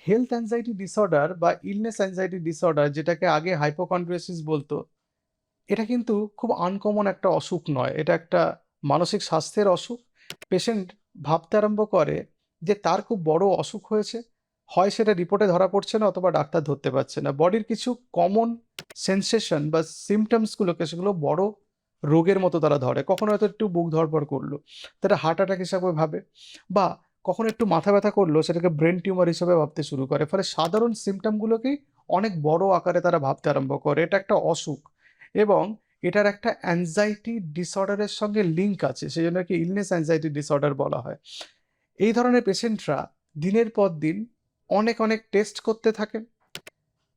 Health anxiety disorder বা illness anxiety disorder, যেটাকে আগে হাইপোকন্ড্রিয়াসিস বলতো, এটা কিন্তু খুব আনকমন একটা অসুখ নয়। এটা একটা মানসিক স্বাস্থ্যের অসুখ। পেশেন্ট ভাবতে আরম্ভ করে যে তার খুব বড় অসুখ হয়েছে, হয় সেটা রিপোর্টে ধরা পড়ছে না অথবা ডাক্তার ধরতে পারছে না। বডির কিছু কমন সেন্সেশন বা সিমটমসগুলোকে সেগুলো বড় রোগের মতো তারা ধরে। কখনো হয়তো একটু বুক ধড়ফড় করলো, তারা হার্ট অ্যাটাক হিসাবে ভাবে, বা কখনো একটু মাথা ব্যথা করলো সেটাকে ব্রেন টিউমার হিসেবে ভাবতে শুরু করে। ফলে সাধারণ সিমটমগুলোকেই অনেক বড় আকারে তারা ভাবতে আরম্ভ করে। এটা একটা অসুখ এবং এটার একটা অ্যাংজাইটি ডিসঅর্ডারের সঙ্গে লিঙ্ক আছে, সেই জন্য কি ইলনেস অ্যাংজাইটি ডিসঅর্ডার বলা হয়। এই ধরনের পেশেন্টরা দিনের পর দিন অনেক অনেক টেস্ট করতে থাকেন,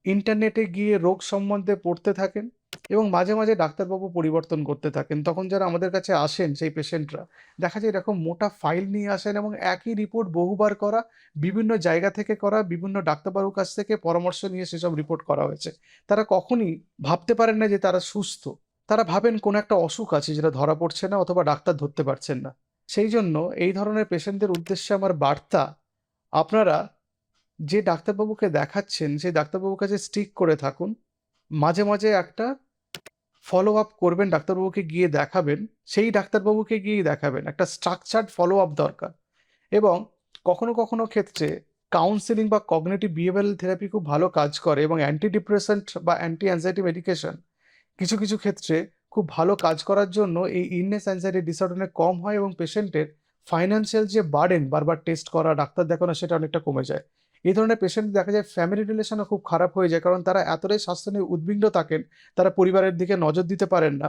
ইন্টারনেটে গিয়ে রোগ সম্বন্ধে পড়তে থাকেন এবং মাঝে মাঝে ডাক্তারবাবু পরিবর্তন করতে থাকেন। তখন যারা আমাদের কাছে আসেন সেই পেশেন্টরা, দেখা যায় এরকম মোটা ফাইল নিয়ে আসেন এবং একই রিপোর্ট বহুবার করা, বিভিন্ন জায়গা থেকে করা, বিভিন্ন ডাক্তারবাবুর কাছ থেকে পরামর্শ নিয়ে সেসব রিপোর্ট করা হয়েছে। তারা কখনই ভাবতে পারেন না যে তারা সুস্থ। তারা ভাবেন কোনো একটা অসুখ আছে যেটা ধরা পড়ছে না অথবা ডাক্তার ধরতে পারছেন না। সেই জন্য এই ধরনের পেশেন্টদের উদ্দেশ্যে আমার বার্তা, আপনারা যে ডাক্তারবাবুকে দেখাচ্ছেন সেই ডাক্তারবাবুর কাছে স্টিক করে থাকুন। মাঝে মাঝে একটা ফলো আপ করবেন, ডাক্তারবাবুকে গিয়ে দেখাবেন, সেই ডাক্তারবাবুকে গিয়েই দেখাবেন। একটা স্ট্রাকচার্ড ফলো আপ দরকার। এবং কখনো কখনো ক্ষেত্রে কাউন্সেলিং বা কগনিটিভ বিহেভিয়ারাল থেরাপি খুব ভালো কাজ করে এবং অ্যান্টি ডিপ্রেসেন্ট বা অ্যান্টি অ্যাংজাইটি মেডিকেশন কিছু কিছু ক্ষেত্রে খুব ভালো কাজ করার জন্য এই ইলনেস অ্যাংজাইটি ডিসঅর্ডার কম হয় এবং পেশেন্টের ফাইন্যান্সিয়াল যে বার্ডেন বারবার টেস্ট করা, ডাক্তার দেখানো, সেটা অনেকটা কমে যায়। এই ধরনের পেশেন্ট দেখা যায় ফ্যামিলি রিলেশনও খুব খারাপ হয়ে যায়, কারণ তারা এতটাই স্বাস্থ্য নিয়ে উদ্বিগ্ন থাকেন, তারা পরিবারের দিকে নজর দিতে পারেন না।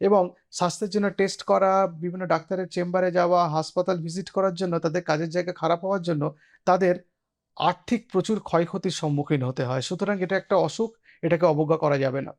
এবং স্বাস্থ্যের জন্য টেস্ট করা, বিভিন্ন ডাক্তারের চেম্বারে যাওয়া, হাসপাতাল ভিজিট করার জন্য, তাদের কাজের জায়গা খারাপ হওয়ার জন্য তাদের আর্থিক প্রচুর ক্ষয়ক্ষতির সম্মুখীন হতে হয়। সুতরাং এটা একটা অসুখ, এটাকে অবজ্ঞা করা যাবে না।